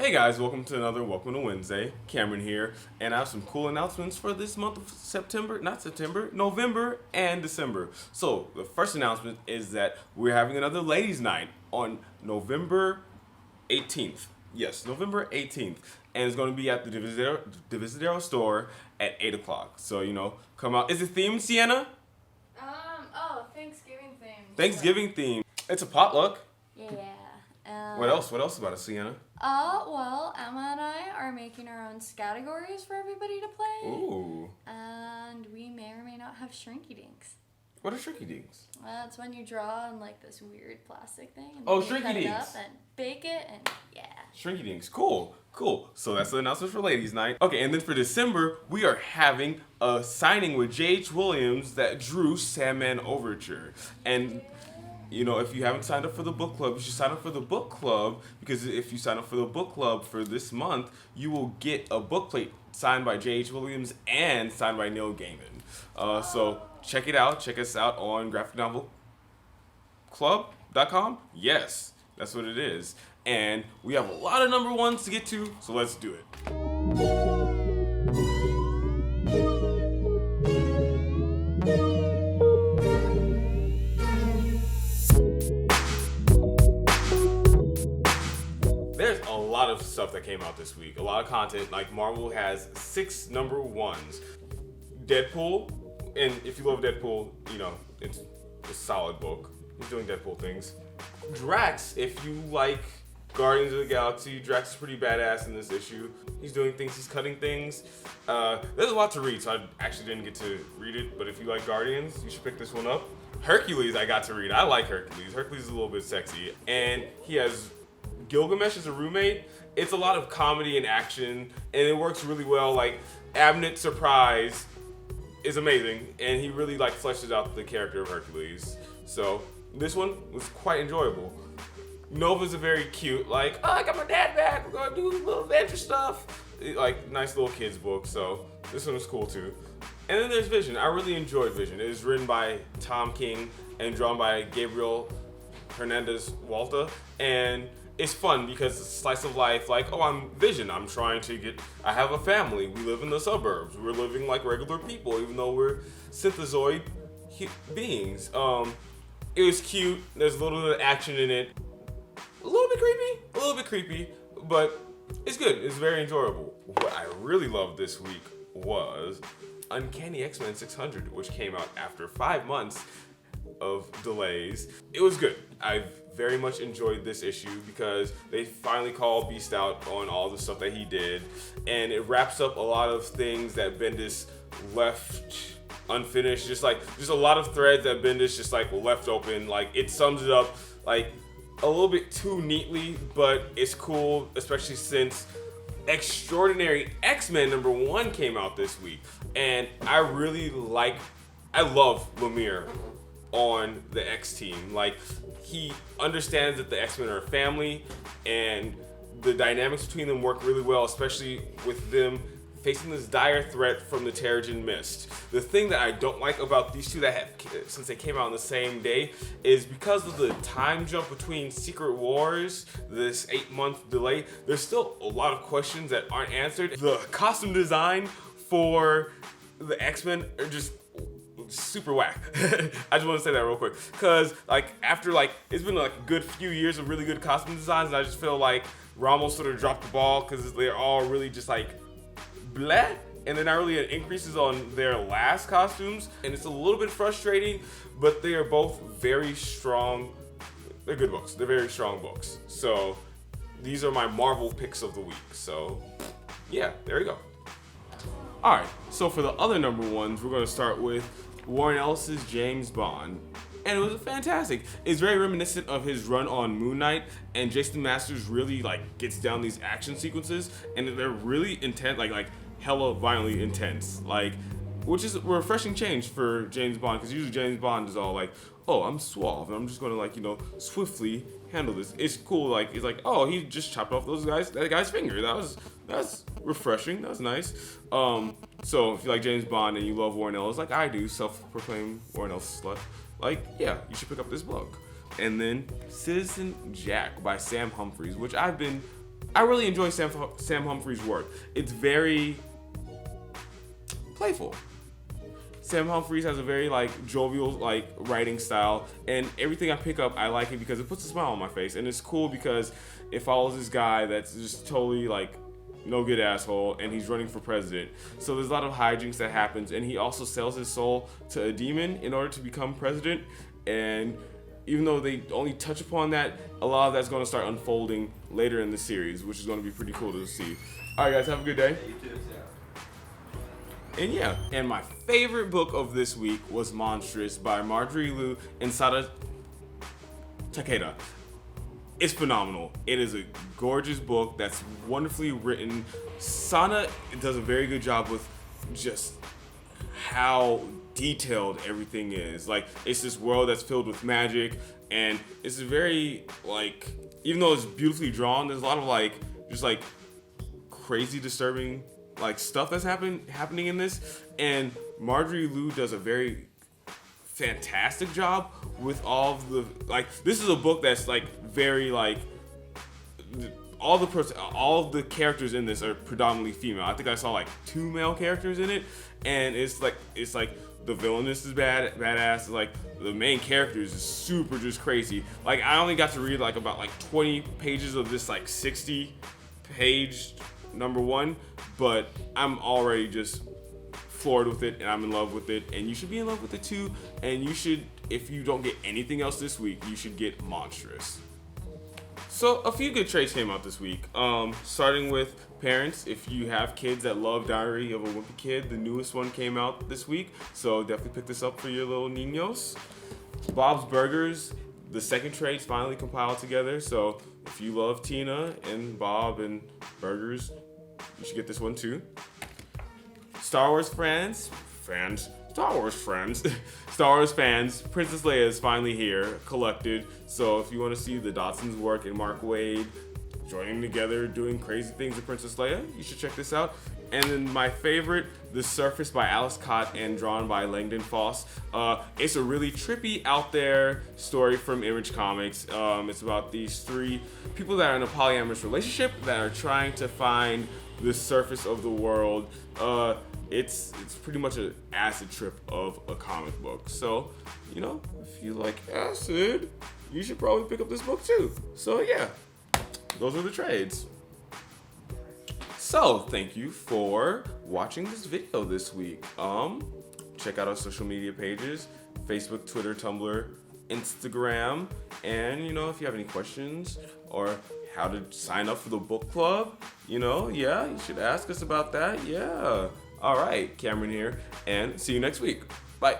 Hey guys, welcome to another Welcome to Wednesday. Cameron here, and I have some cool announcements for this month of November and December. So, the first announcement is that we're having another ladies' night on November 18th. Yes, November 18th. And it's going to be at the Divisadero store at 8 o'clock. So, come out. Is it themed, Sienna? Thanksgiving theme. Thanksgiving theme. It's a potluck. Yeah. What else? What else about it, Sienna? Well, Emma and I are making our own categories for everybody to play. Ooh. And we may or may not have shrinky dinks. What are shrinky dinks? Well, it's when you draw on like this weird plastic thing. And Oh, then you shrinky cut it dinks. up and bake it, and yeah. Shrinky dinks. Cool. So that's the announcement for ladies' night. Okay, and then for December, we are having a signing with J.H. Williams that drew Sandman Overture. And if you haven't signed up for the book club, you should sign up for the book club, because if you sign up for the book club for this month, you will get a book plate signed by J.H. Williams and signed by Neil Gaiman. So check it out. Check us out on graphicnovelclub.com. Yes, that's what it is. And we have a lot of number ones to get to, so let's do it. There's a lot of stuff that came out this week. A lot of content. Like, Marvel has 6 number ones. Deadpool, and if you love Deadpool, it's a solid book. He's doing Deadpool things. Drax, if you like Guardians of the Galaxy, Drax is pretty badass in this issue. He's doing things, he's cutting things. There's a lot to read, so I actually didn't get to read it, but if you like Guardians, you should pick this one up. Hercules, I got to read. I like Hercules. Hercules is a little bit sexy, and he has Gilgamesh as a roommate. It's a lot of comedy and action, and it works really well. Like, Abnett's surprise is amazing, and he really fleshes out the character of Hercules. So this one was quite enjoyable. Nova's a very cute, I got my dad back, we're gonna do little adventure stuff. Nice little kids book, so this one was cool too. And then there's Vision. I really enjoyed Vision. It was written by Tom King and drawn by Gabriel Hernandez Walta, and it's fun because it's a slice of life, I'm Vision, I have a family, we live in the suburbs, we're living like regular people, even though we're synthezoid beings. It was cute, there's a little bit of action in it, a little bit creepy, but it's good, it's very enjoyable. What I really loved this week was Uncanny X-Men 600, which came out after 5 months of delays. It was good. I've very much enjoyed this issue because they finally called Beast out on all the stuff that he did, and it wraps up a lot of things that Bendis left unfinished. Just a lot of threads that Bendis just left open. It sums it up a little bit too neatly, but it's cool, especially since Extraordinary X-Men #1 came out this week, and I love Lemire on the X team. He understands that the X-Men are a family, and the dynamics between them work really well, especially with them facing this dire threat from the Terrigen Mist. The thing that I don't like about these two since they came out on the same day, is because of the time jump between Secret Wars, this 8-month delay, there's still a lot of questions that aren't answered. The costume design for the X-Men are just super whack. I just want to say that real quick, because after it's been a good few years of really good costume designs, and I just feel like Ramos sort of dropped the ball because they're all really just bleh, and they're not really increases on their last costumes, and it's a little bit frustrating, but they are both very strong. They're good books. They're very strong books. So these are my Marvel picks of the week. So yeah, there you go. All right, so for the other number ones, we're going to start with Warren Ellis's James Bond, and it was fantastic. It's very reminiscent of his run on Moon Knight, and Jason Masters really gets down these action sequences, and they're really intense, hella violently intense, which is a refreshing change for James Bond, because usually James Bond is all oh, I'm suave, and I'm just gonna swiftly handle this. It's cool, it's oh, he just chopped off that guy's finger. That's refreshing. That was nice. So if you like James Bond and you love Warren Ellis, like I do, self-proclaimed Warren Ellis slut, yeah, you should pick up this book. And then Citizen Jack by Sam Humphries, which I've been I really enjoy Sam Humphrey's work. It's very playful. Sam Humphries has a very like jovial like writing style, and everything I pick up I like it because it puts a smile on my face, and it's cool because it follows this guy that's just totally like no good asshole, and he's running for president. So there's a lot of hijinks that happens, and he also sells his soul to a demon in order to become president. And even though they only touch upon that, a lot of that's going to start unfolding later in the series, which is going to be pretty cool to see. All right, guys, have a good day. And yeah, and my favorite book of this week was Monstress by Marjorie Liu and Sada Takeda. It's phenomenal. It is a gorgeous book that's wonderfully written. Sana does a very good job with just how detailed everything is. Like, it's this world that's filled with magic, and it's very, like, even though it's beautifully drawn, there's a lot of, like, just, like, crazy, disturbing, like, stuff that's happening in this. And Marjorie Liu does a very fantastic job with all of the, like, this is a book that's, like, very, like, all of the characters in this are predominantly female. I think I saw, like, 2 male characters in it, and it's like the villainess is badass. Like, the main character is just super just crazy. Like, I only got to read like about like 20 pages of this like 60-page number 1, but I'm already just floored with it, and I'm in love with it, and you should be in love with it too. And you should, if you don't get anything else this week, you should get Monstress. So a few good trades came out this week. Starting with parents, if you have kids that love Diary of a Wimpy Kid, the newest one came out this week, so definitely pick this up for your little niños. Bob's Burgers, the second trade's finally compiled together, so if you love Tina and Bob and burgers, you should get this one too. Star Wars fans, Princess Leia is finally here, collected. So if you want to see the Dodsons work and Mark Waid joining together, doing crazy things with Princess Leia, you should check this out. And then my favorite, The Surface by Alice Cott and drawn by Langdon Foss. It's a really trippy, out there story from Image Comics. It's about these 3 people that are in a polyamorous relationship that are trying to find the surface of the world. It's pretty much an acid trip of a comic book. So, you know, if you like acid, you should probably pick up this book too. So yeah, those are the trades. So thank you for watching this video this week. Check out our social media pages, Facebook, Twitter, Tumblr, Instagram. And, you know, if you have any questions or how to sign up for the book club, you know, yeah, you should ask us about that. Yeah. All right, Cameron here, and see you next week. Bye.